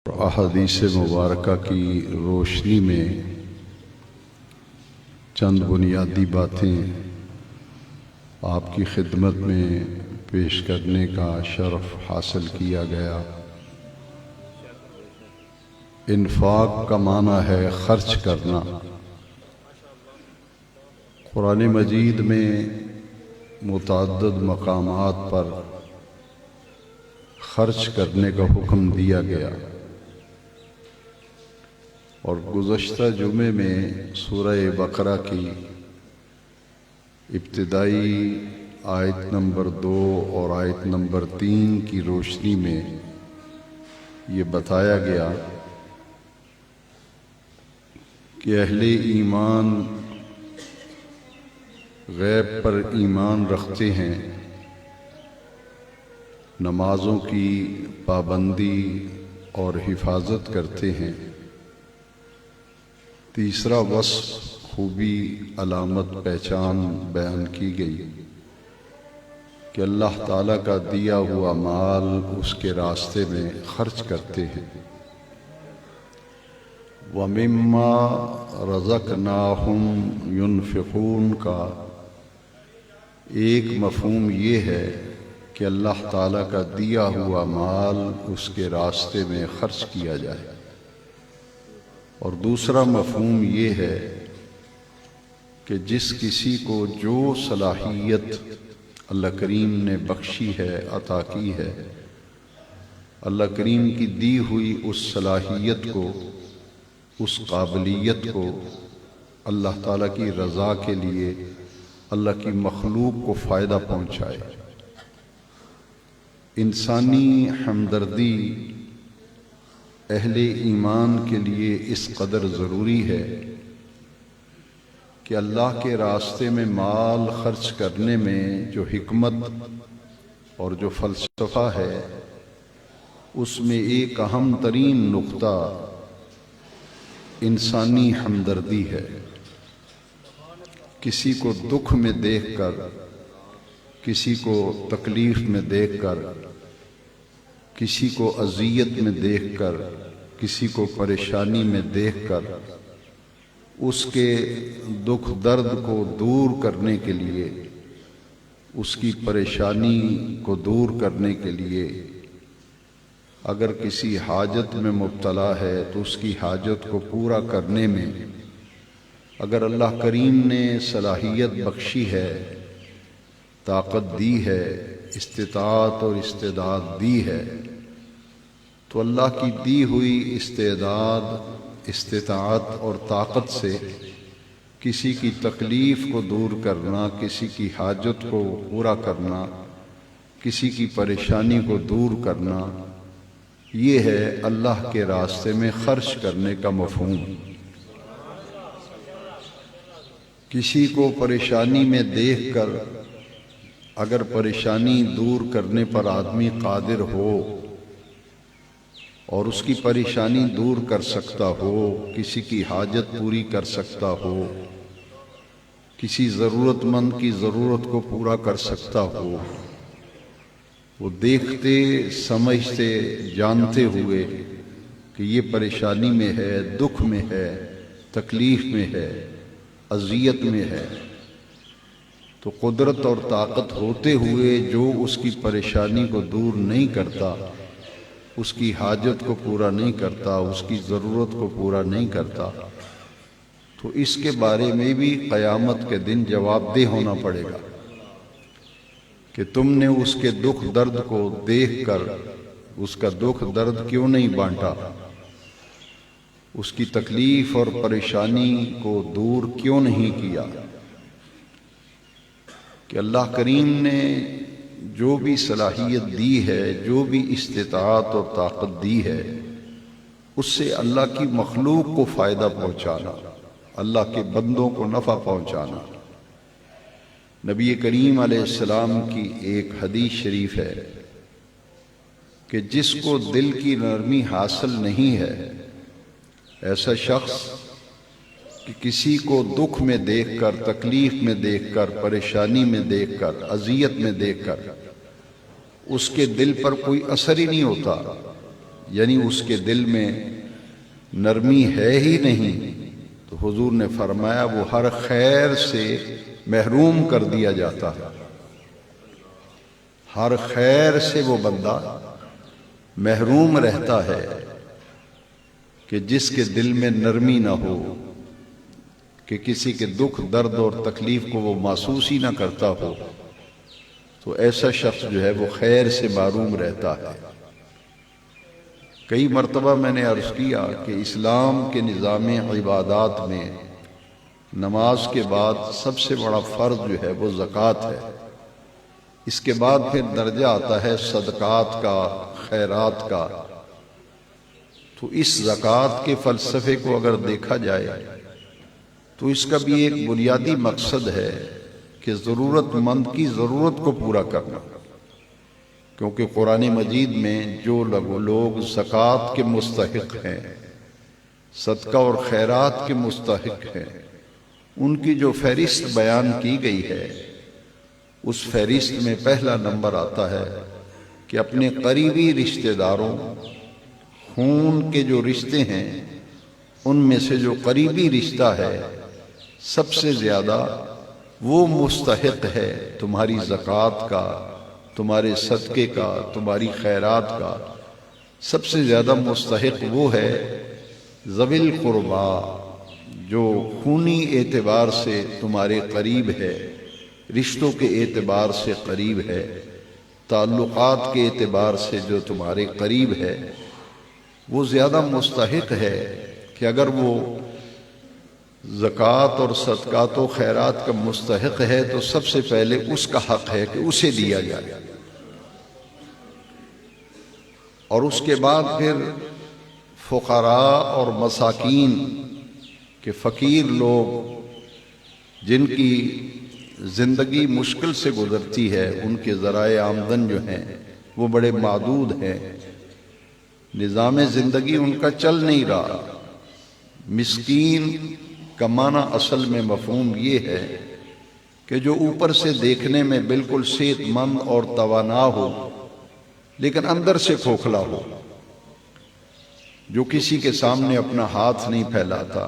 احادیث مبارکہ کی روشنی میں چند بنیادی باتیں آپ کی خدمت میں پیش کرنے کا شرف حاصل کیا گیا۔ انفاق کا معنی ہے خرچ کرنا۔ قرآن مجید میں متعدد مقامات پر خرچ کرنے کا حکم دیا گیا، اور گزشتہ جمعے میں سورہ بقرہ کی ابتدائی آیت نمبر 2 اور آیت نمبر 3 کی روشنی میں یہ بتایا گیا کہ اہل ایمان غیب پر ایمان رکھتے ہیں، نمازوں کی پابندی اور حفاظت کرتے ہیں۔ تیسرا وصف، خوبی، علامت، پہچان بیان کی گئی کہ اللہ تعالیٰ کا دیا ہوا مال اس کے راستے میں خرچ کرتے ہیں۔ وَمِمَّا رَزَقْنَاهُمْ يُنْفِقُونَ کا ایک مفہوم یہ ہے کہ اللہ تعالیٰ کا دیا ہوا مال اس کے راستے میں خرچ کیا جائے، اور دوسرا مفہوم یہ ہے کہ جس کسی کو جو صلاحیت اللہ کریم نے بخشی ہے، عطا کی ہے، اللہ کریم کی دی ہوئی اس صلاحیت کو، اس قابلیت کو اللہ تعالیٰ کی رضا کے لیے اللہ کی مخلوق کو فائدہ پہنچائے۔ انسانی ہمدردی اہل ایمان کے لیے اس قدر ضروری ہے کہ اللہ کے راستے میں مال خرچ کرنے میں جو حکمت اور جو فلسفہ ہے، اس میں ایک اہم ترین نقطہ انسانی ہمدردی ہے۔ کسی کو دکھ میں دیکھ کر، کسی کو تکلیف میں دیکھ کر، کسی کو اذیت میں دیکھ کر، کسی کو پریشانی میں دیکھ کر اس کے دکھ درد کو دور کرنے کے لیے، اس کی پریشانی کو دور کرنے کے لیے، اگر کسی حاجت میں مبتلا ہے تو اس کی حاجت کو پورا کرنے میں اگر اللہ کریم نے صلاحیت بخشی ہے، طاقت دی ہے، استطاعت اور استعداد دی ہے، تو اللہ کی دی ہوئی استعداد، استطاعت اور طاقت سے کسی کی تکلیف کو دور کرنا، کسی کی حاجت کو پورا کرنا، کسی کی پریشانی کو دور کرنا، یہ ہے اللہ کے راستے میں خرچ کرنے کا مفہوم۔ کسی کو پریشانی میں دیکھ کر اگر پریشانی دور کرنے پر آدمی قادر ہو اور اس کی پریشانی دور کر سکتا ہو، کسی کی حاجت پوری کر سکتا ہو، کسی ضرورت مند کی ضرورت کو پورا کر سکتا ہو، وہ دیکھتے، سمجھتے، جانتے ہوئے کہ یہ پریشانی میں ہے، دکھ میں ہے، تکلیف میں ہے، اذیت میں ہے، تو قدرت اور طاقت ہوتے ہوئے جو اس کی پریشانی کو دور نہیں کرتا، اس کی حاجت کو پورا نہیں کرتا، اس کی ضرورت کو پورا نہیں کرتا، تو اس کے بارے میں بھی قیامت کے دن جواب دہ ہونا پڑے گا کہ تم نے اس کے دکھ درد کو دیکھ کر اس کا دکھ درد کیوں نہیں بانٹا، اس کی تکلیف اور پریشانی کو دور کیوں نہیں کیا۔ کہ اللہ کریم نے جو بھی صلاحیت دی ہے، جو بھی استطاعت اور طاقت دی ہے، اس سے اللہ کی مخلوق کو فائدہ پہنچانا، اللہ کے بندوں کو نفع پہنچانا۔ نبی کریم علیہ السلام کی ایک حدیث شریف ہے کہ جس کو دل کی نرمی حاصل نہیں ہے، ایسا شخص کہ کسی کو دکھ میں دیکھ کر، تکلیف میں دیکھ کر، پریشانی میں دیکھ کر، اذیت میں دیکھ کر اس کے دل پر کوئی اثر ہی نہیں ہوتا، یعنی اس کے دل میں نرمی ہے ہی نہیں، تو حضور نے فرمایا وہ ہر خیر سے محروم کر دیا جاتا ہے۔ ہر خیر سے وہ بندہ محروم رہتا ہے کہ جس کے دل میں نرمی نہ ہو، کہ کسی کے دکھ درد اور تکلیف کو وہ محسوس ہی نہ کرتا ہو، تو ایسا شخص جو ہے وہ خیر سے محروم رہتا ہے۔ کئی مرتبہ میں نے عرض کیا کہ اسلام کے نظام عبادات میں نماز کے بعد سب سے بڑا فرض جو ہے وہ زکوٰۃ ہے۔ اس کے بعد پھر درجہ آتا ہے صدقات کا، خیرات کا۔ تو اس زکوٰۃ کے فلسفے کو اگر دیکھا جائے تو اس کا بھی ایک بنیادی مقصد ہے کہ ضرورت مند کی ضرورت کو پورا کرنا، کیونکہ قرآن مجید میں جو لوگ زکوٰۃ کے مستحق ہیں، صدقہ اور خیرات کے مستحق ہیں، ان کی جو فہرست بیان کی گئی ہے، اس فہرست میں پہلا نمبر آتا ہے کہ اپنے قریبی رشتہ داروں، خون کے جو رشتے ہیں، ان میں سے جو قریبی رشتہ ہے سب سے زیادہ وہ مستحق ہے تمہاری زکوٰۃ کا، تمہارے صدقے کا، تمہاری خیرات کا۔ سب سے زیادہ مستحق وہ ہے ذوی القربا، جو خونی اعتبار سے تمہارے قریب ہے، رشتوں کے اعتبار سے قریب ہے، تعلقات کے اعتبار سے جو تمہارے قریب ہے، وہ زیادہ مستحق ہے کہ اگر وہ زکوٰۃ اور صدقات و خیرات کا مستحق ہے تو سب سے پہلے اس کا حق ہے کہ اسے دیا جائے، اور اس کے بعد پھر فقراء اور مساکین کے فقیر لوگ جن کی زندگی مشکل سے گزرتی ہے، ان کے ذرائع آمدن جو ہیں وہ بڑے محدود ہیں، نظام زندگی ان کا چل نہیں رہا۔ مسکین کا معنی اصل میں مفہوم یہ ہے کہ جو اوپر سے دیکھنے میں بالکل صحت مند اور توانا ہو لیکن اندر سے کھوکھلا ہو، جو کسی کے سامنے اپنا ہاتھ نہیں پھیلاتا۔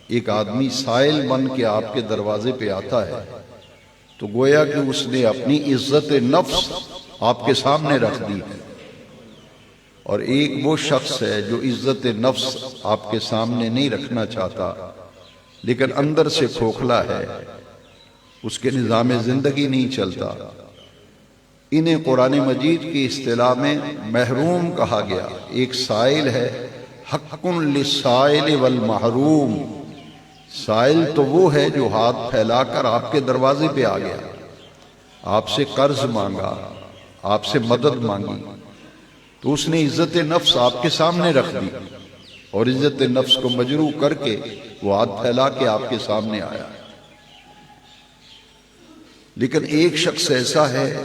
ایک آدمی سائل بن کے آپ کے دروازے پہ آتا ہے تو گویا کہ اس نے اپنی عزت نفس آپ کے سامنے رکھ دی ہے، اور ایک وہ شخص ہے جو عزت نفس آپ کے سامنے نہیں رکھنا چاہتا لیکن اندر سے کھوکھلا ہے، اس کے نظام زندگی نہیں چلتا۔ انہیں قرآن مجید کی اصطلاح میں محروم کہا گیا۔ ایک سائل ہے، حق للسائل والمحروم، سائل تو وہ ہے جو ہاتھ پھیلا کر آپ کے دروازے پہ آ گیا، آپ سے قرض مانگا، آپ سے مدد مانگی، تو اس نے عزت نفس آپ کے سامنے رکھ دی، اور عزت نفس کو مجروح کر کے وہ ہاتھ پھیلا کے آپ کے سامنے آیا۔ لیکن ایک شخص ایسا ہے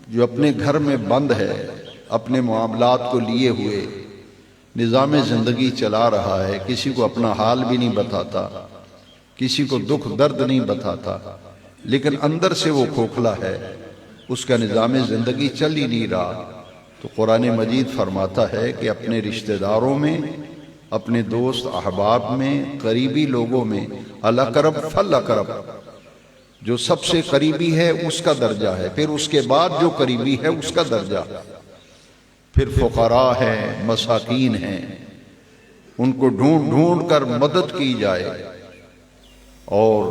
جو اپنے گھر میں بند ہے، اپنے معاملات کو لیے ہوئے نظام زندگی چلا رہا ہے، کسی کو اپنا حال بھی نہیں بتاتا، کسی کو دکھ درد نہیں بتاتا، لیکن اندر سے وہ کھوکھلا ہے، اس کا نظام زندگی چل ہی نہیں رہا۔ تو قرآن مجید فرماتا ہے کہ اپنے رشتہ داروں میں، اپنے دوست احباب میں، قریبی لوگوں میں الاقرب فالاقرب، جو سب سے قریبی ہے اس کا درجہ ہے، پھر اس کے بعد جو قریبی ہے اس کا درجہ، پھر فقراء ہیں، مساکین ہیں، ان کو ڈھونڈ ڈھونڈ کر مدد کی جائے اور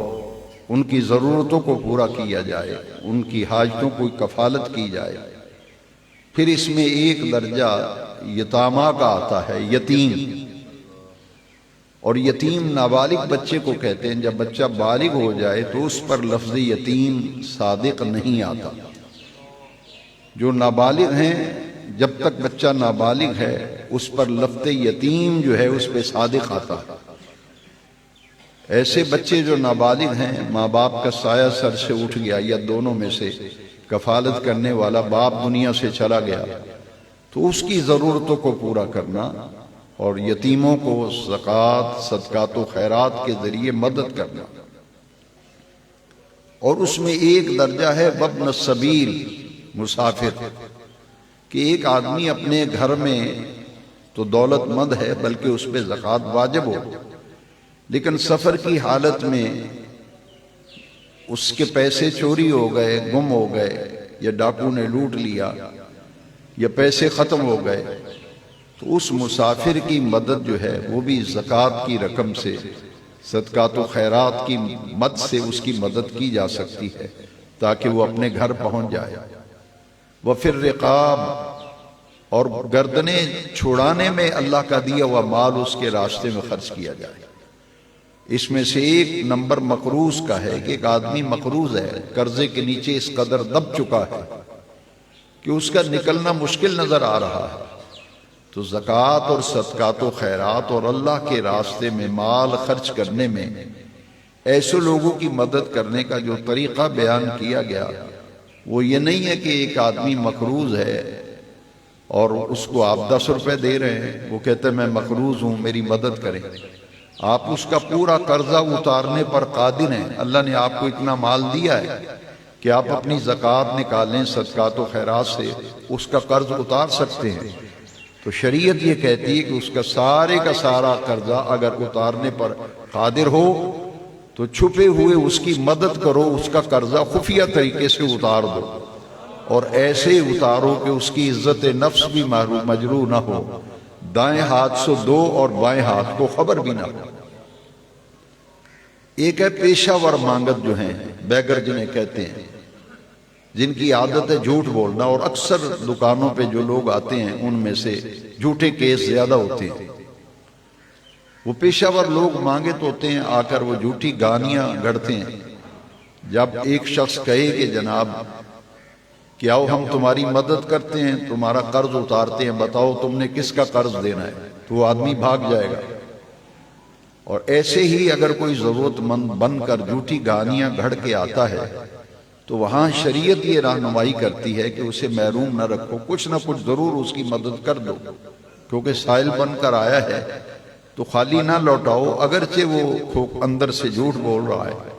ان کی ضرورتوں کو پورا کیا جائے، ان کی حاجتوں کو کفالت کی جائے۔ پھر اس میں ایک درجہ یتامہ کا آتا ہے، یتیم، اور یتیم نابالغ بچے کو کہتے ہیں۔ جب بچہ بالغ ہو جائے تو اس پر لفظ یتیم صادق نہیں آتا۔ جو نابالغ ہیں، جب تک بچہ نابالغ ہے اس پر لفظ یتیم جو ہے اس پہ صادق آتا ہے۔ ایسے بچے جو نابالغ ہیں، ماں باپ کا سایہ سر سے اٹھ گیا یا دونوں میں سے کفالت کرنے والا باپ دنیا سے چلا گیا، تو اس کی ضرورتوں کو پورا کرنا اور یتیموں کو زکوٰۃ، صدقات و خیرات کے ذریعے مدد کرنا۔ اور اس میں ایک درجہ ہے وابن السبیل، مسافر، کہ ایک آدمی اپنے گھر میں تو دولت مند ہے، بلکہ اس پہ زکوٰۃ واجب ہو، لیکن سفر کی حالت میں اس کے پیسے چوری ہو گئے، گم ہو گئے، یا ڈاکو نے لوٹ لیا، یا پیسے ختم ہو گئے، تو اس مسافر کی مدد جو ہے وہ بھی زکوٰۃ کی رقم سے، صدقات و خیرات کی مد سے اس کی مدد کی جا سکتی ہے تاکہ وہ اپنے گھر پہنچ جائے۔ وفی الرقاب، اور گردنیں چھڑانے میں اللہ کا دیا ہوا مال اس کے راستے میں خرچ کیا جائے۔ اس میں سے ایک نمبر مقروض کا ہے کہ ایک آدمی مقروض ہے، قرضے کے نیچے اس قدر دب چکا ہے کہ اس کا نکلنا مشکل نظر آ رہا ہے، تو زکوٰۃ اور صدقات و خیرات اور اللہ کے راستے میں مال خرچ کرنے میں ایسے لوگوں کی مدد کرنے کا جو طریقہ بیان کیا گیا وہ یہ نہیں ہے کہ ایک آدمی مقروض ہے اور اس کو آپ 10 روپے دے رہے ہیں، وہ کہتے ہیں میں مقروض ہوں میری مدد کریں۔ آپ اس کا پورا قرضہ اتارنے پر قادر ہیں، اللہ نے آپ کو اتنا مال دیا ہے کہ آپ اپنی زکوٰۃ نکالیں، صدقات و خیرات سے اس کا قرض اتار سکتے ہیں۔ تو شریعت یہ کہتی ہے کہ اس کا سارا قرضہ اگر اتارنے پر قادر ہو تو چھپے ہوئے اس کی مدد کرو، اس کا قرضہ خفیہ طریقے سے اتار دو، اور ایسے اتارو کہ اس کی عزت نفس بھی مجروح نہ ہو، دائیں ہاتھ سے دو اور بائیں ہاتھ کو خبر بھی نہ ہو۔ ایک ہے پیشہ ور مانگت جو ہیں، بیگر جنہیں کہتے ہیں، جن کی عادت ہے جھوٹ بولنا، اور اکثر دکانوں پہ جو لوگ آتے ہیں ان میں سے جھوٹے کیس زیادہ ہوتے ہیں۔ وہ پیشہ ور لوگ مانگے تو ہوتے ہیں، آ کر وہ جھوٹی گانیاں گڑھتے ہیں۔ جب ایک شخص کہے کہ جناب کہ آؤ ہم تمہاری مدد کرتے ہیں، تمہارا قرض اتارتے ہیں، بتاؤ تم نے کس کا قرض دینا ہے، تو وہ آدمی بھاگ جائے گا۔ اور ایسے ہی اگر کوئی ضرورت مند بن کر جھوٹی گانیاں گھڑ کے آتا ہے تو وہاں شریعت یہ رہنمائی کرتی ہے کہ اسے محروم نہ رکھو، کچھ نہ کچھ ضرور اس کی مدد کر دو، کیونکہ سائل بن کر آیا ہے تو خالی نہ لوٹاؤ، اگرچہ وہ اندر سے جھوٹ بول رہا ہے،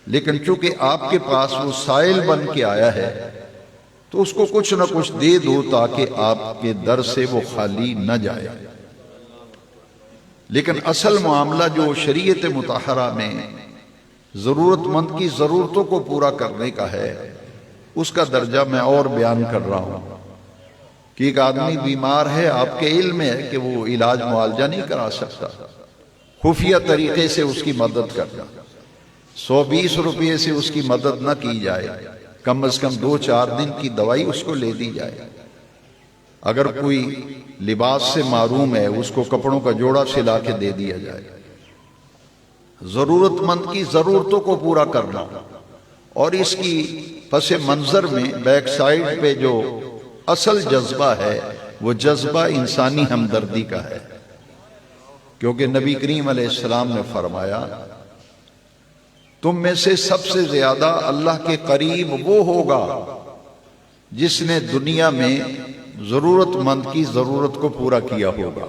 لیکن چونکہ آپ کے پاس وہ سائل بن کے آیا ہے تو اس کو کچھ نہ کچھ دے دو تاکہ آپ کے در سے وہ خالی نہ جائے۔ لیکن اصل معاملہ جو شریعت مطہرہ میں ضرورت مند کی ضرورتوں کو پورا کرنے کا ہے، اس کا درجہ میں اور بیان کر رہا ہوں کہ ایک آدمی بیمار ہے، آپ کے علم میں ہے کہ وہ علاج معالجہ نہیں کرا سکتا، خفیہ طریقے سے اس کی مدد کرنا، 120 روپے سے اس کی مدد نہ کی جائے، کم از کم 2-4 دن کی دوائی اس کو لے دی جائے۔ اگر کوئی لباس سے محروم ہے اس کو کپڑوں کا جوڑا سلا کے دے دیا جائے۔ ضرورت مند کی ضرورتوں کو پورا کرنا، اور اس کی پس منظر میں بیک سائیڈ پہ جو اصل جذبہ ہے وہ جذبہ انسانی ہمدردی کا ہے، کیونکہ نبی کریم علیہ السلام نے فرمایا تم میں سے سب سے زیادہ اللہ کے قریب وہ ہوگا جس نے دنیا میں ضرورت مند کی ضرورت کو پورا کیا ہوگا،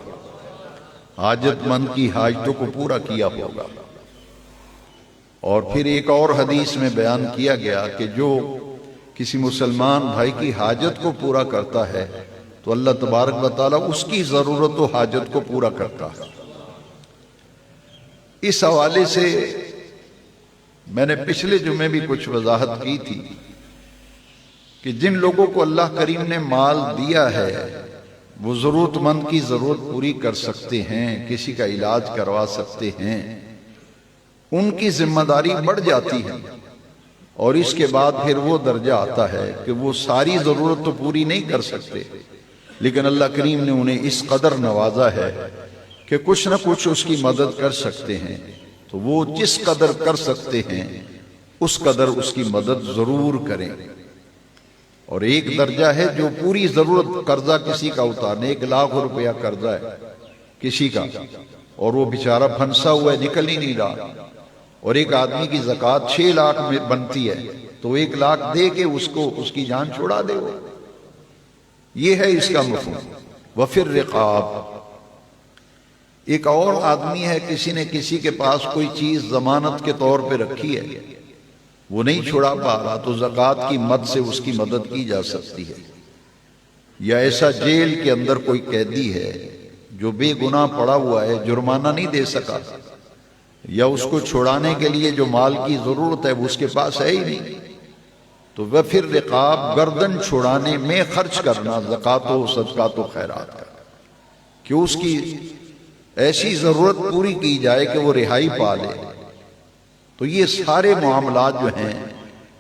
حاجت مند کی حاجتوں کو پورا کیا ہوگا۔ اور پھر ایک اور حدیث میں بیان کیا گیا کہ جو کسی مسلمان بھائی کی حاجت کو پورا کرتا ہے تو اللہ تبارک و تعالیٰ اس کی ضرورت و حاجت کو پورا کرتا ہے۔ اس حوالے سے میں نے پچھلے جمعے بھی کچھ وضاحت کی تھی کہ جن لوگوں کو اللہ کریم نے مال دیا ہے وہ ضرورت مند کی ضرورت پوری کر سکتے ہیں، کسی کا علاج کروا سکتے ہیں، ان کی ذمہ داری بڑھ جاتی ہے، اور اس کے بعد پھر وہ درجہ آتا ہے کہ وہ ساری ضرورت تو پوری نہیں کر سکتے، لیکن اللہ کریم نے انہیں اس قدر نوازا ہے کہ کچھ نہ کچھ اس کی مدد کر سکتے ہیں، تو وہ جس قدر کر سکتے ہیں اس قدر اس کی مدد ضرور کریں۔ اور ایک درجہ ہے جو پوری ضرورت، قرضہ کسی کا اتارنے، 1 لاکھ روپیہ قرضہ ہے کسی کا اور وہ بیچارہ پھنسا ہوا ہے، نکل ہی نہیں رہا، اور ایک آدمی کی زکوٰۃ 6 لاکھ میں بنتی ہے تو 1 لاکھ دے کے اس کو اس کی جان چھڑا دے وہ، یہ ہے اس کا مفہوم۔ وفی الرقاب، ایک اور آدمی ہے، کسی نے کسی کے پاس کوئی چیز ضمانت کے طور پہ رکھی ہے، وہ نہیں چھڑا پا رہا، تو زکوٰۃ کی مد سے اس کی مدد کی جا سکتی ہے۔ یا ایسا جیل کے اندر کوئی قیدی ہے جو بے گناہ پڑا ہوا ہے جرمانہ نہیں دے سکا، یا اس کو چھڑانے کے لیے جو مال کی ضرورت ہے وہ اس کے پاس ہے ہی نہیں، تو وہ پھر رقاب گردن چھڑانے میں خرچ کرنا زکوٰۃ و صدقات و خیرات کا، کہ اس کی ایسی ضرورت پوری کی جائے کہ وہ رہائی پا لے۔ تو یہ سارے معاملات جو ہیں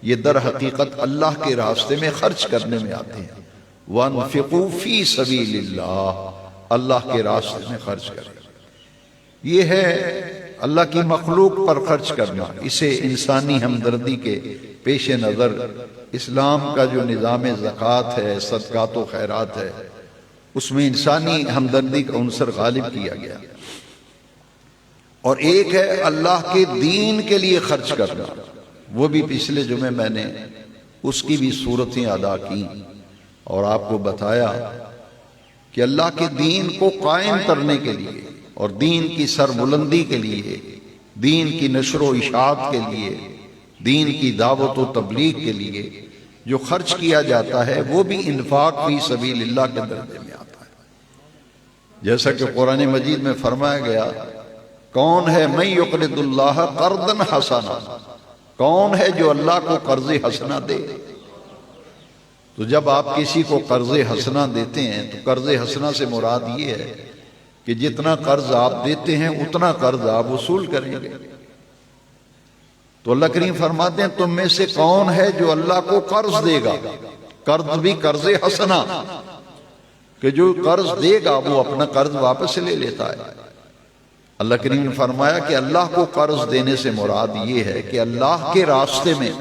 یہ در حقیقت اللہ کے راستے میں خرچ کرنے میں آتے ہیں۔ وَانفِقُوا فِي سَبِيلِ اللَّهِ، اللہ کے راستے میں خرچ کریں، یہ ہے اللہ کی مخلوق پر خرچ کرنا۔ اسے انسانی ہمدردی کے پیش نظر اسلام کا جو نظام زکوٰۃ ہے، صدقات و خیرات ہے، اس میں انسانی ہمدردی کا عنصر غالب کیا گیا۔ اور ایک ہے اللہ کے دین کے لیے خرچ کرنا، وہ بھی پچھلے جمعے میں نے اس کی بھی صورتیں ادا کی اور آپ کو بتایا کہ اللہ کے دین کو قائم کرنے کے لیے اور دین کی سربلندی کے لیے، دین کی نشر و اشاعت کے لیے، دین کی دعوت و تبلیغ کے لیے جو خرچ کیا جاتا ہے وہ بھی انفاق فی سبیل اللہ کے درجے میں آتا ہے۔ جیسا کہ قرآن مجید میں فرمایا گیا، کون ہے من یقرض اللہ قرضا حسنا، کون ہے جو اللہ کو قرض حسنا دے؟ تو جب آپ کسی کو قرض حسنا دیتے ہیں تو قرض حسنا سے مراد یہ ہے کہ جتنا قرض آپ دیتے ہیں اتنا قرض آپ وصول کریں گے۔ تو اللہ کریم فرماتے ہیں تم میں سے کون ہے جو اللہ کو قرض دے گا، قرض بھی قرض حسنا، کہ جو قرض دے گا وہ اپنا قرض واپس لے لیتا ہے۔ اللہ کریم نے فرمایا کہ اللہ کو قرض دینے سے مراد یہ ہے کہ اللہ کے راستے میں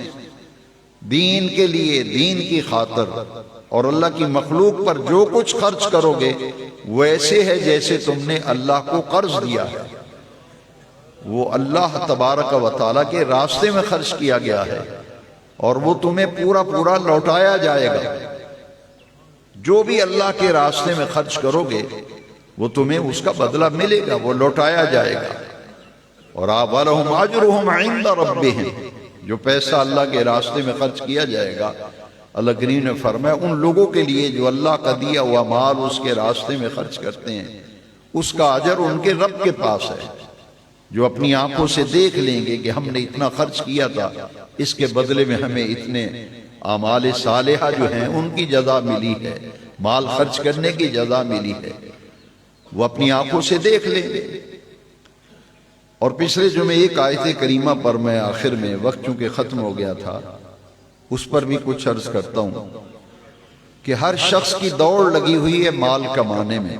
دین کے لیے، دین کی خاطر اور اللہ کی مخلوق پر جو کچھ خرچ کرو گے وہ ایسے ہے جیسے تم نے اللہ کو قرض دیا ہے، وہ اللہ تبارک و تعالیٰ کے راستے میں خرچ کیا گیا ہے اور وہ تمہیں پورا پورا لوٹایا جائے گا۔ جو بھی اللہ کے راستے میں خرچ کرو گے وہ تمہیں اس کا بدلہ ملے گا، وہ لوٹایا جائے گا۔ اور وَلَهُمْ أَجْرُهُمْ عِنْدَ رَبِّهِمْ، جو پیسہ اللہ کے راستے میں خرچ کیا جائے گا، اللہ کریم نے فرمایا ان لوگوں کے لیے جو اللہ کا دیا ہوا مال اس کے راستے میں خرچ کرتے ہیں، اس کا اجر ان کے رب کے پاس ہے، جو اپنی آنکھوں سے دیکھ لیں گے کہ ہم نے اتنا خرچ کیا تھا، اس کے بدلے میں ہمیں اتنے اعمال صالحہ جو ہیں ان کی جزا ملی ہے، مال خرچ کرنے کی جزا ملی ہے، وہ اپنی آنکھوں سے دیکھ لیں گے۔ اور پچھلے جمعے ایک آیت کریمہ پر میں آخر میں، وقت چونکہ ختم ہو گیا تھا، اس پر بھی کچھ عرض کرتا ہوں کہ ہر شخص کی دوڑ لگی ہوئی ہے مال کمانے میں۔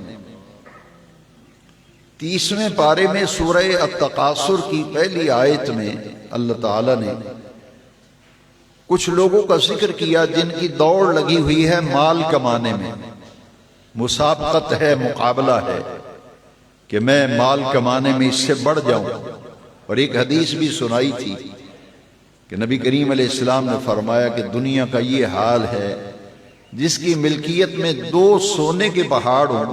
30ویں پارے میں سورہ التکاثر کی پہلی آیت میں اللہ تعالیٰ نے کچھ لوگوں کا ذکر کیا جن کی دوڑ لگی ہوئی ہے مال کمانے میں، مسابقت ہے، مقابلہ ہے کہ میں مال کمانے میں اس سے بڑھ جاؤں۔ اور ایک حدیث بھی سنائی تھی کہ نبی کریم علیہ السلام نے فرمایا کہ دنیا کا یہ حال ہے جس کی ملکیت میں 2 سونے کے پہاڑ ہوں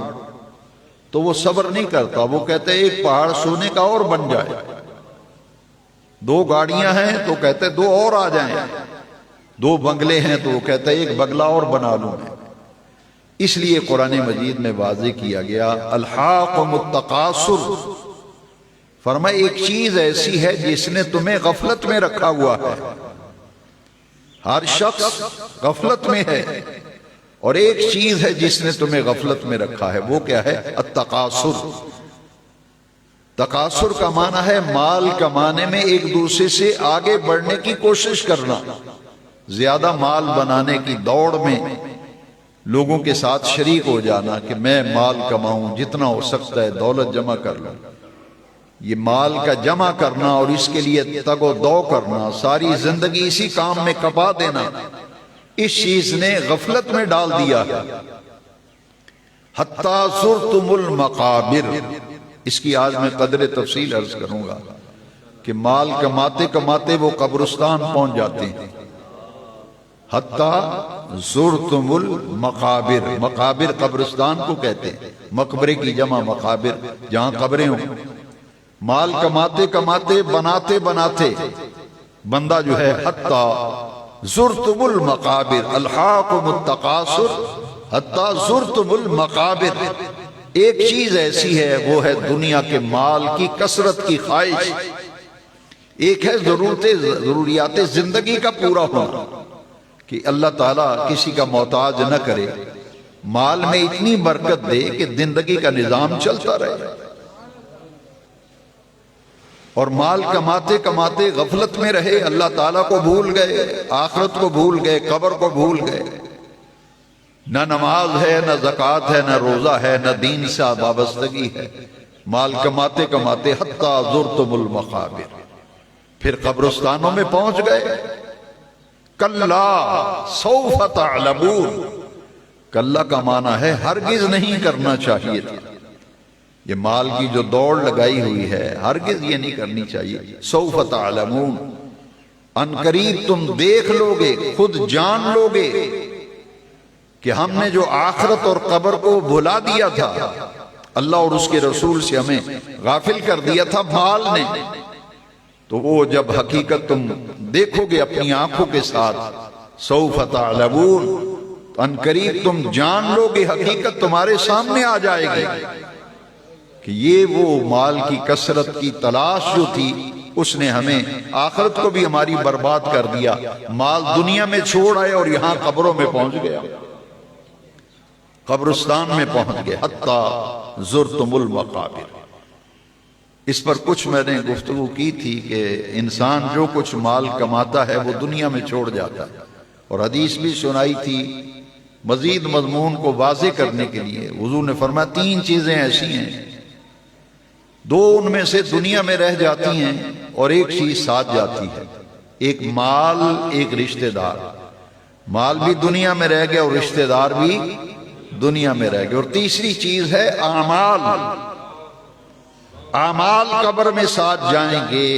تو وہ صبر نہیں کرتا، وہ کہتے ہیں ایک پہاڑ سونے کا اور بن جائے۔ 2 گاڑیاں ہیں تو کہتے ہیں 2 اور آ جائیں، 2 بنگلے ہیں تو وہ کہتے ہیں ایک بنگلہ اور بنا لوں میں۔ اس لیے قرآن مجید میں واضح کیا گیا الحاقم التکاثر، فرمایا ایک چیز ایسی ہے جس نے تمہیں غفلت میں رکھا ہوا ہے، ہر شخص غفلت میں ہے، اور ایک چیز ہے جس نے تمہیں غفلت میں رکھا ہے، وہ کیا ہے؟ التکاثر۔ تکاثر کا معنی ہے مال کمانے میں ایک دوسرے سے آگے بڑھنے کی کوشش کرنا، زیادہ مال بنانے کی دوڑ میں لوگوں کے ساتھ شریک ہو جانا کہ میں مال کماؤں، جتنا ہو سکتا ہے دولت جمع کر لوں۔ یہ مال کا جمع کرنا اور اس کے لیے تگ و دو کرنا، ساری زندگی اسی کام میں کپا دینا، اس چیز نے غفلت میں ڈال دیا ہے۔ حتی زرتم المقابر، اس کی آج میں قدر تفصیل عرض کروں گا کہ مال کماتے کماتے وہ قبرستان پہنچ جاتے ہیں۔ حتی زرتم المقابر، مقابر قبرستان کو کہتے ہیں، مقبرے کی جمع مقابر، جہاں قبریں ہوں۔ مال کماتے کماتے بناتے بناتے بندہ جو ہے حتی زرتم المقابر، الحاقم التکاثر حتی زرتم المقابر، ایک چیز ایسی ہے وہ ہے دنیا کے مال کی کثرت کی خواہش، ایک ہے ضروریات زندگی کا پورا ہونا، کہ اللہ تعالیٰ کسی کا محتاج نہ کرے، مال میں اتنی برکت دے کہ زندگی کا نظام چلتا رہے۔ اور مال کماتے کماتے غفلت میں رہے، اللہ تعالیٰ کو بھول گئے، آخرت کو بھول گئے، قبر کو بھول گئے، نہ نماز ہے، نہ زکوٰۃ ہے، نہ روزہ ہے، نہ دین سے وابستگی ہے، مال کماتے کماتے حتیٰ زرتم المقابر، پھر قبرستانوں میں پہنچ گئے۔ کلا سوف تعلمون، کلا کا معنی ہے ہرگز نہیں کرنا چاہیے تھا، یہ مال کی جو دوڑ لگائی ہوئی ہے ہرگز یہ نہیں کرنی چاہیے۔ سوف تعلمون، ان قریب تم دیکھ لو گے، خود جان لو گے کہ ہم نے جو آخرت اور قبر کو بھلا دیا تھا، اللہ اور اس کے رسول سے ہمیں غافل کر دیا تھا مال نے، تو وہ جب حقیقت تم دیکھو گے اپنی آنکھوں کے ساتھ، سوف تعلمون، ان قریب تم جان لو گے، حقیقت تمہارے سامنے آ جائے گی کہ یہ وہ مال کی کثرت کی تلاش جو تھی اس نے ہمیں آخرت کو بھی ہماری برباد کر دیا، مال دنیا میں چھوڑ آئے اور یہاں قبروں میں پہنچ گیا، قبرستان میں پہنچ گئے، حتیٰ زرتم المقابر۔ اس پر کچھ میں نے گفتگو کی تھی کہ انسان جو کچھ مال کماتا ہے وہ دنیا میں چھوڑ جاتا ہے، اور حدیث بھی سنائی تھی مزید مضمون کو واضح کرنے کے لیے۔ حضور نے فرمایا 3 چیزیں ایسی ہیں، 2 ان میں سے دنیا میں رہ جاتی ہیں اور ایک چیز ساتھ جاتی ہے، ایک مال، ایک رشتہ دار۔ مال بھی دنیا میں رہ گیا اور رشتہ دار بھی دنیا میں رہ گئے، اور تیسری چیز ہے اعمال، اعمال قبر میں ساتھ جائیں گے۔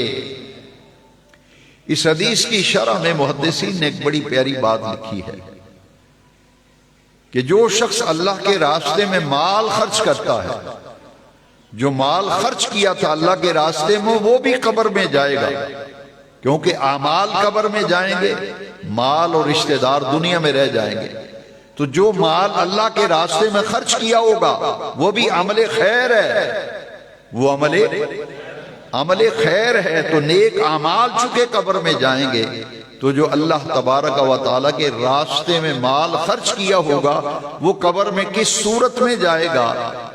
اس حدیث کی شرح میں محدثین نے ایک بڑی پیاری بات لکھی ہے کہ جو شخص اللہ کے راستے میں مال خرچ کرتا ہے، جو مال خرچ کیا تھا اللہ کے راستے میں، وہ بھی قبر میں جائے گا، کیونکہ اعمال قبر میں جائیں گے، مال اور رشتہ دار دنیا میں رہ جائیں گے۔ تو جو مال اللہ کے راستے میں خرچ کیا ہوگا وہ بھی عمل خیر ہے، وہ عمل خیر ہے، تو نیک اعمال چکے قبر میں جائیں گے، تو جو اللہ تبارک و تعالیٰ کے راستے میں مال خرچ کیا ہوگا وہ قبر میں کس صورت میں جائے گا،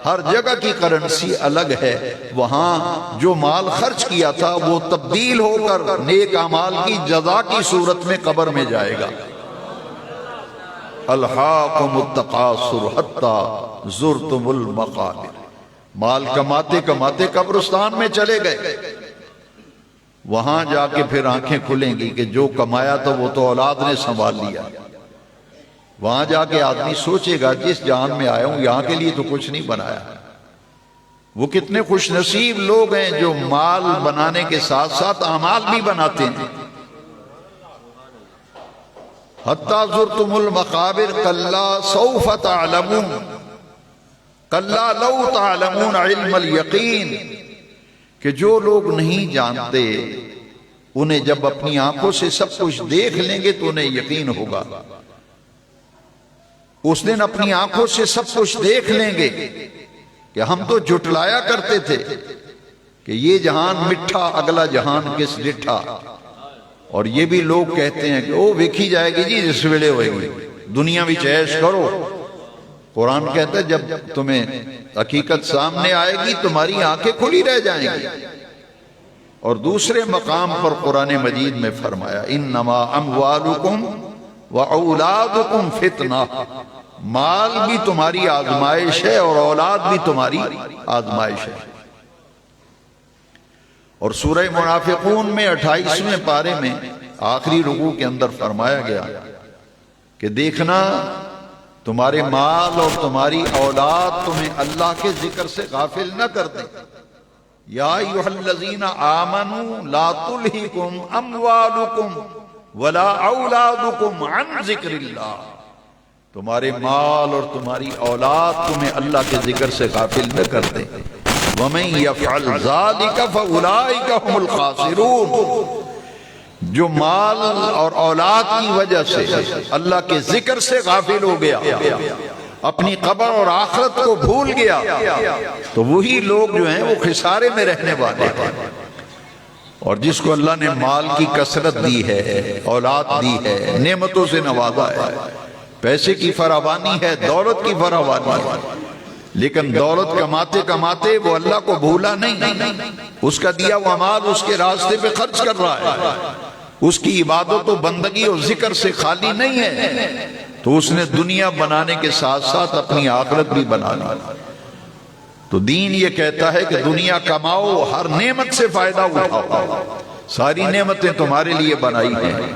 ہر جگہ کی کرنسی الگ ہے، وہاں جو مال خرچ کیا تھا وہ تبدیل ہو کر نیک اعمال کی جزا کی صورت میں قبر میں جائے گا۔ الہاکم التکاثر حتی زرتم المقابر، مال کماتے کماتے قبرستان میں چلے گئے، وہاں جا کے پھر آنکھیں کھلیں گی کہ جو کمایا تھا وہ تو اولاد نے سنبھال لیا۔ وہاں جا کے آدمی سوچے گا جس جہان میں آیا ہوں یہاں کے لیے تو کچھ نہیں بنایا۔ وہ کتنے خوش نصیب لوگ ہیں جو مال بنانے کے ساتھ ساتھ اعمال بھی بناتے ہیں۔ حتیٰ زرتم المقابر کلا سوف تعلمون، کلا لو تعلمون علم الیقین، کہ جو لوگ نہیں جانتے انہیں جب اپنی آنکھوں سے سب کچھ دیکھ لیں گے تو انہیں یقین ہوگا۔ اس دن اپنی آنکھوں سے سب کچھ دیکھ لیں گے کہ ہم تو جھٹلایا کرتے تھے کہ یہ جہان مٹھا اگلا جہان کس ڈٹھا، اور یہ بھی لوگ کہتے ہیں کہ وہ ویکھی جائے گی جی جس ویلے ہوئے گی، دنیا بھی عیش کرو۔ قرآن کہتا ہے جب تمہیں حقیقت سامنے آئے گی تمہاری آنکھیں کھلی رہ جائیں گی۔ اور دوسرے مقام پر قرآن مجید میں فرمایا انما اموالکم واولادکم فتنہ، مال بھی تمہاری آزمائش ہے اور اولاد بھی تمہاری آزمائش ہے۔ اور سورہ منافقون میں 28ویں پارے میں آخری رکوع کے اندر فرمایا گیا کہ دیکھنا تمہارے مال اور تمہاری اولاد تمہیں اللہ کے ذکر سے غافل نہ کر دیں۔ یا ایھا الذین آمنوا لا تلہکم اموالکم ولا اولادکم عن ذکر اللہ، تمہارے مال اور تمہاری اولاد تمہیں اللہ کے ذکر سے غافل نہ کر دیں۔ وَمَن يَفْعَلْ ذَلِكَ فَأُولَٰئِكَ هُمُ الْخَاسِرُونَ، جو مال اور اولاد کی وجہ سے اللہ کے ذکر سے غافل ہو گیا اپنی قبر اور آخرت کو بھول گیا تو وہی لوگ جو ہیں وہ خسارے میں رہنے والے ہیں۔ اور جس کو اللہ نے مال کی کثرت دی ہے، اولاد دی ہے، نعمتوں سے نوازا ہے، پیسے کی فراوانی ہے، دولت کی فراوانی ہے، لیکن دولت کماتے کماتے وہ اللہ کو بھولا نہیں، اس کا دیا ہوا مال اس کے راستے پہ خرچ کر رہا ہے، اس کی عبادت و بندگی اور ذکر سے خالی نہیں ہے، تو اس نے دنیا بنانے کے ساتھ ساتھ اپنی آخرت بھی بنا لی۔ تو دین یہ کہتا ہے کہ دنیا کماؤ، ہر نعمت سے فائدہ اٹھاؤ، ساری نعمتیں تمہارے لیے بنائی ہیں،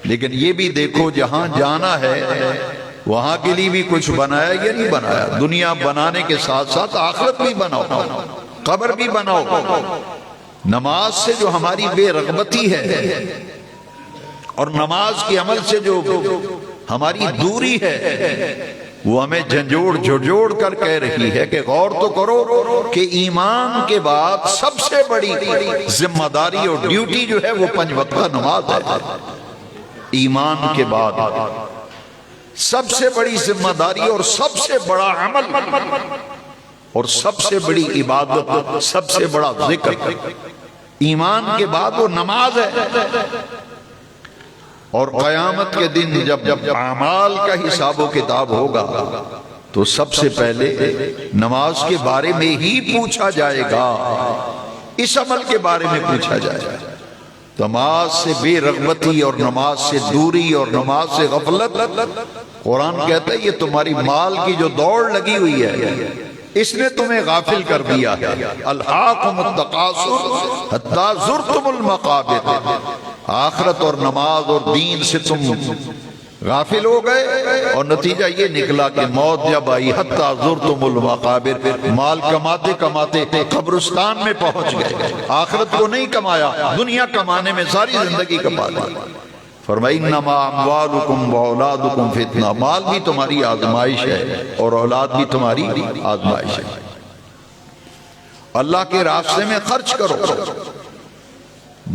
لیکن یہ بھی دیکھو جہاں جانا ہے وہاں کے لیے بھی کچھ بنایا یا نہیں بنایا۔ دنیا بنانے کے ساتھ ساتھ آخرت بھی بناؤ، قبر بھی بناؤ۔ نماز سے جو ہماری بے رغبتی ہے اور نماز کے عمل سے جو ہماری دوری ہے، وہ ہمیں جھنجھوڑ کر کہہ رہی ہے کہ غور تو کرو کہ ایمان کے بعد سب سے بڑی ذمہ داری اور ڈیوٹی جو ہے وہ 5 وقتہ نماز ہے۔ ایمان کے بعد سب سے بڑی ذمہ داری اور سب سے بڑا عمل اور سب سے بڑی عبادت، سب سے بڑا ذکر ایمان کے بعد وہ نماز ہے۔ اور قیامت کے دن جب اعمال کا حساب و کتاب ہوگا تو سب سے پہلے نماز کے بارے میں ہی پوچھا جائے گا، اس عمل کے بارے میں پوچھا جائے گا۔ نماز سے بے رغبتی اور نماز سے دوری اور نماز سے غفلت، قرآن کہتا ہے یہ تمہاری مال کی جو دوڑ لگی ہوئی ہے اس نے تمہیں غافل کر دیا ہے۔ الہاکم التکاثر حتی زرتم المقابر، آخرت اور نماز اور دین سے تم غافل ہو گئے اور نتیجہ یہ نکلا کہ موت جب آئی حتی زرتم المقابر، مال کماتے کماتے قبرستان میں پہنچ گئے، آخرت کو نہیں کمایا، دنیا کمانے میں ساری زندگی کما لی۔ فرمائی انما اموالکم واولادکم فتنہ، مال بھی تمہاری آزمائش ہے اور اولاد بھی تمہاری آزمائش ہے۔ اللہ کے راستے میں خرچ کرو،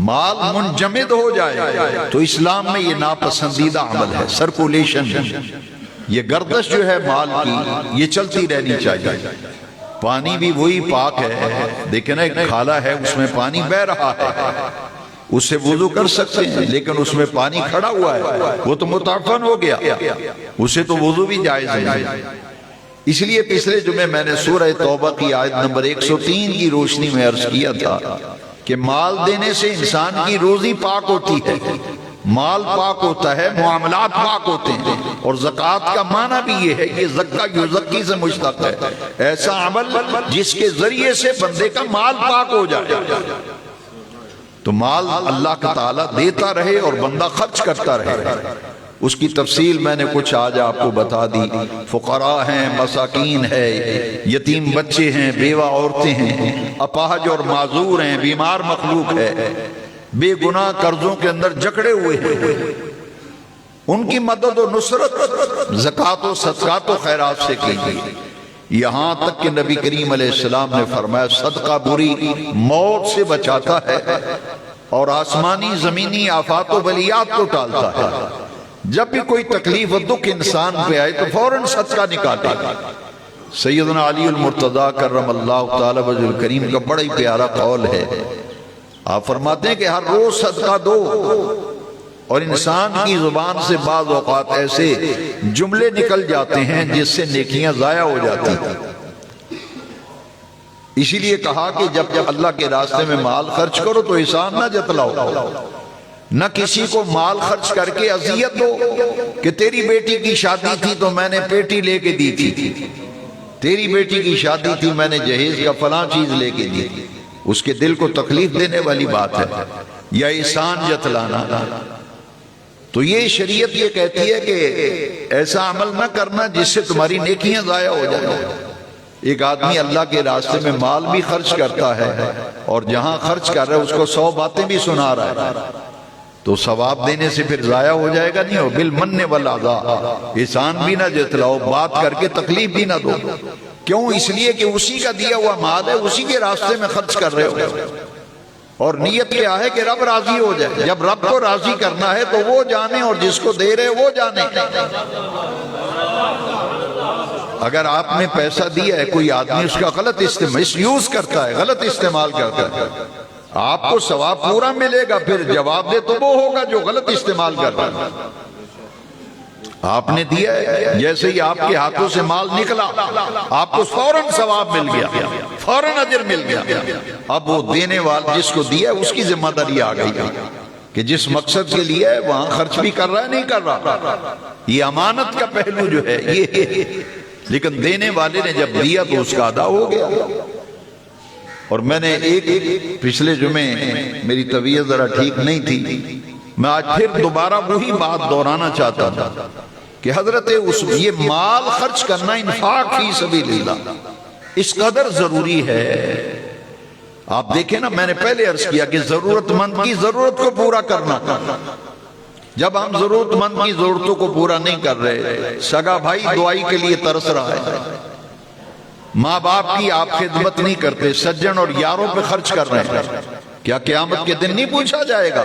مال منجمد ہو جائے تو اسلام میں یہ ناپسندیدہ عمل ہے۔ سرکولیشن، یہ گردش جو ہے مال کی یہ چلتی رہنی چاہیے۔ پانی بھی وہی پاک ہے، دیکھیں نا ایک کھالا ہے اس میں پانی بہہ رہا ہے، اس سے وضو کر سکتے ہیں، لیکن اس میں پانی کھڑا ہوا ہے وہ تو متعفن ہو گیا، اسے تو وضو بھی جائز ہے۔ اس لیے پچھلے جمعے میں نے سورہ توبہ کی آیت نمبر 103 کی روشنی میں عرض کیا تھا کہ مال دینے سے انسان کی روزی پاک ہوتی ہے، مال پاک ہوتا ہے، معاملات پاک ہوتے ہیں۔ اور زکوٰۃ کا معنی بھی یہ ہے کہ زکا یزکی سے مشتق ہے، ایسا عمل جس کے ذریعے سے بندے کا مال پاک ہو جائے۔ تو مال اللہ تعالیٰ دیتا رہے اور بندہ خرچ کرتا رہے۔ اس کی تفصیل میں نے کچھ آج آپ کو بتا دی۔ فقراء ہیں، مساکین ہے، یتیم بچے ہیں، بیوہ عورتیں ہیں، اپاہج اور معذور ہیں، بیمار مخلوق ہے، بے گناہ قرضوں کے اندر جکڑے ہوئے ہیں، ان کی مدد و نصرت زکوٰۃ و صدقات و خیرات سے کیجیے۔ یہاں تک کہ نبی کریم علیہ السلام نے فرمایا صدقہ بری موت سے بچاتا ہے اور آسمانی زمینی آفات و بلیات کو ٹالتا ہے۔ جب بھی کوئی تکلیف و دکھ انسان پہ آئے تو فوراً صدقہ نکالے۔ سیدنا علی المرتضیٰ کرم اللہ تعالی وجہ الکریم کا بڑا ہی پیارا قول ہے، آپ فرماتے ہیں کہ ہر روز صدقہ دو، اور انسان کی زبان سے بعض اوقات ایسے جملے نکل جاتے ہیں جس سے نیکیاں ضائع ہو جاتی ہیں۔ اسی لیے کہا کہ جب اللہ کے راستے میں مال خرچ کرو تو احسان نہ جتلاؤ، نہ کسی کو مال خرچ کر کے اذیت دو کہ تیری بیٹی کی شادی تھی تو میں نے پیٹی لے کے دی تھی، تیری بیٹی کی شادی تھی میں نے جہیز کا فلاں چیز لے کے دی تھی، اس کے دل کو تکلیف دینے والی بات ہے۔ یا احسان جتلانا، تو یہ شریعت یہ کہتی ہے کہ ایسا عمل نہ کرنا جس سے تمہاری نیکیاں ضائع ہو جائیں۔ ایک آدمی اللہ کے راستے میں مال بھی خرچ کرتا ہے اور جہاں خرچ کر رہا ہے اس کو 100 باتیں بھی سنا رہا ہے، تو ثواب دینے سے پھر ضائع ہو جائے گا نہیں ہو۔ بالمن والعطا، احسان بھی نہ جتلاؤ، بات کر کے تکلیف بھی نہ دو۔ کیوں؟ اس لیے کہ اسی کا دیا ہوا مال ہے، اسی کے راستے میں خرچ کر رہے ہو، اور نیت کیا ہے کہ رب راضی ہو جائے۔ جب رب کو راضی کرنا ہے تو وہ جانے اور جس کو دے رہے وہ جانے۔ اگر آپ نے پیسہ دیا ہے، کوئی آدمی اس کا غلط مس یوز کرتا ہے، غلط استعمال کرتا ہے، آپ کو ثواب پورا ملے گا، پھر جواب دے تو وہ ہوگا جو غلط استعمال کر رہا ہے۔ آپ نے دیا ہے، جیسے ہی آپ کے ہاتھوں سے مال نکلا آپ کو فوراً ثواب مل گیا، فوراً اجر مل گیا۔ اب وہ دینے والا جس کو دیا ہے اس کی ذمہ داری آ گئی کہ جس مقصد کے لیے ہے وہاں خرچ بھی کر رہا ہے، نہیں کر رہا۔ یہ امانت کا پہلو جو ہے یہ، لیکن دینے والے نے جب دیا تو اس کا ادا ہو گیا۔ اور میں نے ایک پچھلے جمعے میری طبیعت ذرا ٹھیک نہیں تھی، میں آج پھر دوبارہ وہی بات دہرانا چاہتا تھا کہ حضرت یہ مال خرچ کرنا انفاق فی سبیل اللہ اس قدر ضروری ہے۔ آپ دیکھیں نا، میں نے پہلے عرض کیا کہ ضرورت مند کی ضرورت کو پورا کرنا۔ جب ہم ضرورت مند کی ضرورتوں کو پورا نہیں کر رہے، سگا بھائی دعائی کے لیے ترس رہا ہے، ماں باپ کی آپ خدمت نہیں کرتے، سجن اور یاروں پہ خرچ کر رہے ہیں، کیا قیامت کے دن نہیں پوچھا جائے گا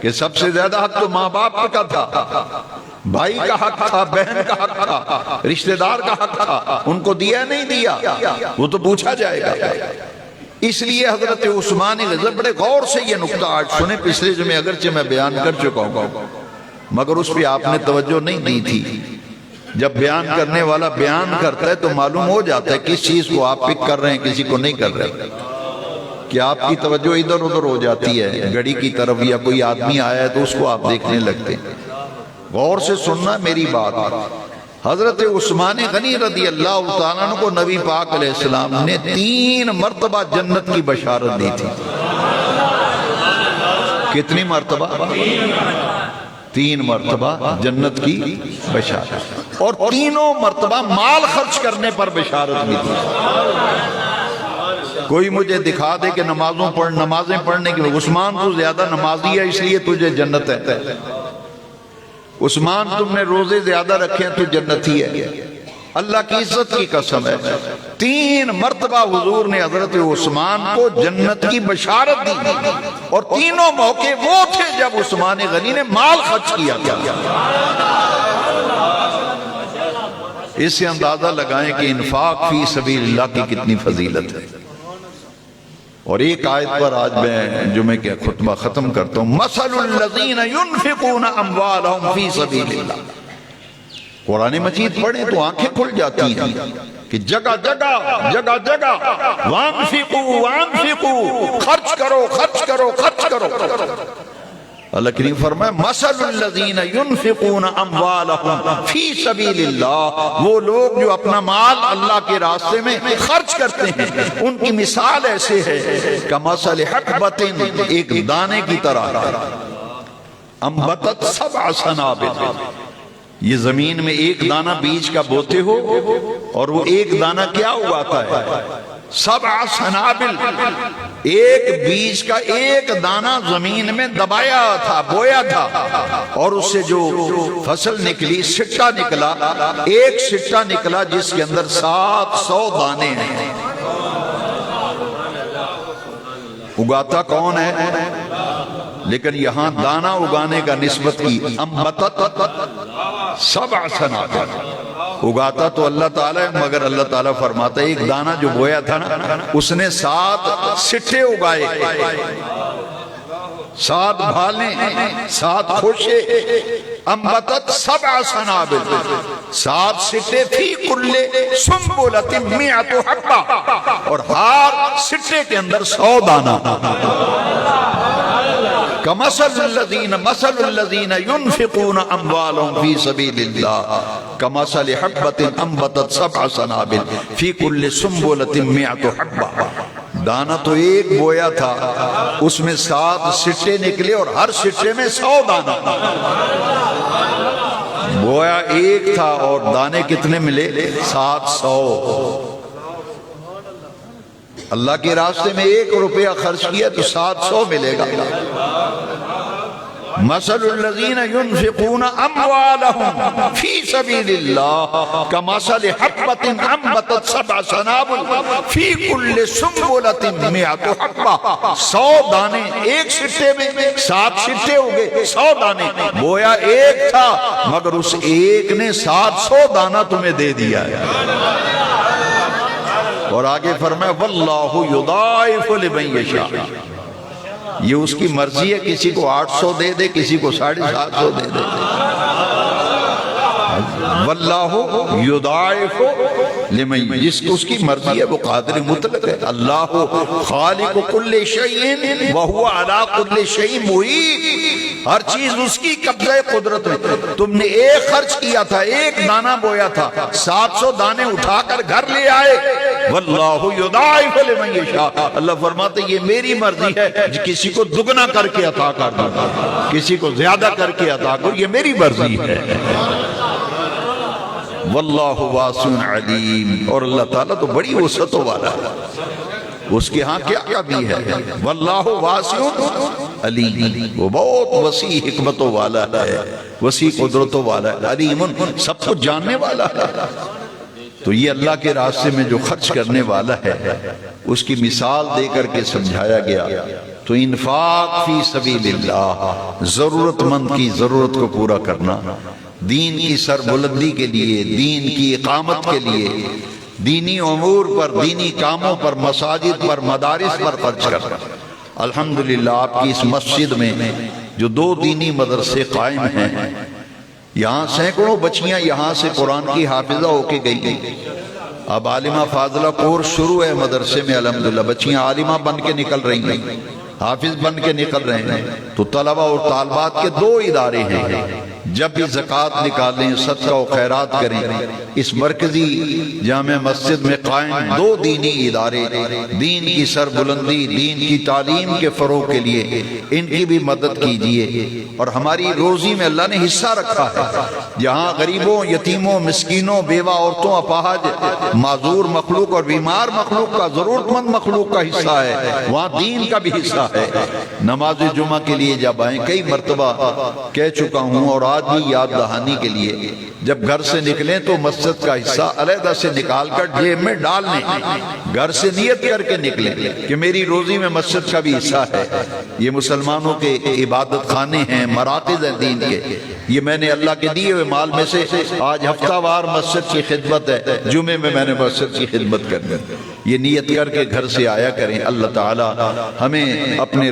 کہ سب سے زیادہ حق تو ماں باپ کا تھا، بھائی کا حق تھا، بہن کا حق تھا، رشتہ دار کا حق تھا، ان کو دیا نہیں دیا، وہ تو پوچھا جائے گا۔ اس لیے حضرت عثمان غضب بڑے غور سے یہ نکتہ آج سنیں، پچھلے جمعے اگرچہ میں بیان کر چکا ہوں مگر اس پہ آپ نے توجہ نہیں دی تھی۔ جب بیان کرنے والا بیان کرتا ہے تو معلوم ہو جاتا ہے کس چیز کو آپ پک کر رہے ہیں، کسی کو نہیں کر رہے، کہ آپ کی توجہ ادھر ادھر ہو جاتی ہے گھڑی کی طرف، یا کوئی آدمی آیا ہے تو اس کو آپ دیکھنے لگتے ہیں۔ غور سے سننا میری بات۔ حضرت عثمان غنی رضی اللہ تعالیٰ عنہ کو نبی پاک علیہ السلام نے 3 مرتبہ جنت کی بشارت دی تھی۔ کتنی مرتبہ؟ 3 مرتبہ جنت کی بشارت، اور تینوں مرتبہ مال خرچ کرنے پر بشارت بھی تھی۔ کوئی مجھے دکھا دے کہ نمازیں پڑھنے کی عثمان تو زیادہ نمازی ہے اس لیے تجھے جنت ہے، عثمان تم نے روزے زیادہ رکھے ہیں تو جنتی ہے۔ اللہ کی عزت کی قسم ہے، 3 مرتبہ حضور نے حضرت عثمان کو جنت کی بشارت دی، اور تینوں موقع وہ تھے جب عثمان غنی نے مال خرچ کیا گیا۔ اس سے اندازہ لگائیں کہ انفاق فی سبیل اللہ کی کتنی فضیلت ہے۔ اور ایک آیت پر آج میں جمعے کے خطبہ ختم کرتا ہوں، مثل الذین ينفقون اموالهم فی سبیل اللہ۔ قرآن مجید پڑھیں تو آنکھیں کھل جاتی ہیں کہ جگہ جگہ وانفقوا وانفقوا، خرچ کرو خرچ کرو خرچ کرو۔ اللہ کریم فرمائے مثل الذین ينفقون اموالهم فی سبیل اللہ، وہ لوگ جو اپنا مال اللہ کے راستے میں خرچ کرتے ہیں ان کی مثال ایسے ہے کمثل حبۃ، ایک دانے کی طرح، انبتت 7 سنابل، یہ زمین میں ایک دانہ بیج کا بوتے ہو اور وہ ایک دانہ کیا اگاتا ہے؟ 7 سنابل، ایک بیج کا ایک دانہ زمین میں دبایا تھا، بویا تھا، اور اس سے جو فصل نکلی، سٹا نکلا، ایک سٹا نکلا جس کے اندر 700 دانے ہیں۔ اگاتا کون ہے؟ لیکن یہاں دانہ اگانے کا نسبت کی، انبتت 7 سنابل، اگاتا تو اللہ تعالیٰ ہے مگر اللہ تعالیٰ فرماتا ہے ایک دانہ جو بویا تھا نا اس نے 7 سٹے اگائے، 7 بھالیں، 7 خوشے، انبتت 7 سنابل، 7 سٹے فی کل سنبلۃ 100 حبہ، اور ہر سٹے کے اندر 100 دانہ۔ کمثل الذین ينفقون اموالهم فی سبیل اللہ کمثل حبۃ انبتت 7 سنابل فی کل سنبلۃ 100 حبہ۔ دانہ تو ایک بویا تھا، اس میں 7 سٹے نکلے اور ہر سٹے میں 100 دانہ۔ بویا ایک تھا اور دانے کتنے ملے؟ 700۔ اللہ کے راستے میں 1 روپیہ خرچ کیا تو 700 ملے گا۔ مثل الذین ينفقون اموالهم فی سبیل اللہ کمثل حبۃ انبتت سبع سنابل فی کل سنبلۃ مئۃ حبۃ، 100 دانے ایک سٹے میں، 7 سٹے ہو گئے، 100 دانے، بویا ایک تھا مگر اس ایک نے 700 دانہ تمہیں دے دیا ہے۔ اور آگے فرمایا واللہ یضاعف لمن یشاء، یہ اس کی مرضی ہے، کسی کو 800 دے دے، کسی کو 750 دے دے۔ واللہ یضاعف لمن، جس کو اس کی مرضی ہے وہ قادر مطلق ہے۔ اللہ خالق کل شیء وہو علی کل شیء محیط، ہر چیز اس کی قبضہ قدرت میں۔ تم نے ایک خرچ کیا تھا، ایک دانہ بویا تھا، 700 دانے اٹھا کر گھر لے آئے۔ واللہ یضاعف لمن یشاء، اللہ فرماتے یہ میری مرضی ہے، کسی کو دگنا کر کے عطا کر دوں، کسی کو زیادہ کر کے عطا کروں، یہ میری مرضی ہے۔ واللہ واسع علیم، اور اللہ تعالیٰ تو بڑی وسعت والا ہے، اس کے ہاں کیا بھی ہے۔ واللہ واسع علیم، وہ بہت وسیع حکمتوں والا ہے، وسیع قدرتوں والا ہے، علیم سب کچھ جاننے والا ہے۔ تو یہ اللہ کے راستے میں جو خرچ کرنے والا ہے اس کی مثال دے کر کے سمجھایا گیا۔ تو انفاق فی سبیل اللہ، ضرورت مند کی ضرورت کو پورا کرنا، دین کی سربلندی کے لیے، دین کی اقامت کے لیے، دینی امور پر، دینی کاموں پر، مساجد پر، مدارس پر خرچ کرنا۔ الحمدللہ آپ کی اس مسجد میں جو 2 دینی مدرسے قائم ہیں، یہاں سینکڑوں بچیاں یہاں سے قرآن کی حافظہ ہو کے گئی۔ اب عالمہ فاضلہ کورس شروع ہے مدرسے میں، الحمدللہ بچیاں عالمہ بن کے نکل رہی ہیں، حافظ بن کے نکل رہے ہیں۔ تو طلبہ اور طالبات کے 2 ادارے ہیں، جب بھی زکوٰۃ نکالیں، صدقہ و خیرات کریں، اس مرکزی جامع مسجد میں قائم 2 دینی ادارے، دین کی سربلندی، دین کی تعلیم کے فروغ کے لیے ان کی بھی مدد کیجیے۔ اور ہماری روزی میں اللہ نے حصہ رکھا ہے، جہاں غریبوں، یتیموں، مسکینوں، بیوہ عورتوں، اپاہج، معذور مخلوق اور بیمار مخلوق کا، ضرورت مند مخلوق کا حصہ ہے، وہاں دین کا بھی حصہ ہے۔ نماز جمعہ کے لیے جب آئیں، کئی مرتبہ کہہ چکا ہوں اور آج بھی یاد دہانی کے لیے، جب گھر سے نکلیں تو مسجد کا حصہ علیحدہ سے نکال کر جیب میں ڈال لیں، گھر سے نیت کر کے نکلیں کہ میری روزی میں مسجد کا بھی حصہ ہے۔ یہ مسلمانوں کے عبادت خانے ہیں، مراکز ہیں دین کے، یہ میں نے اللہ کے دیے ہوئے مال میں سے آج ہفتہ وار مسجد کی خدمت ہے، جمعے میں میں نے مسجد کی خدمت کرنی، یہ نیت کر کے گھر سے آیا کریں۔ اللہ تعالی ہمیں اپنے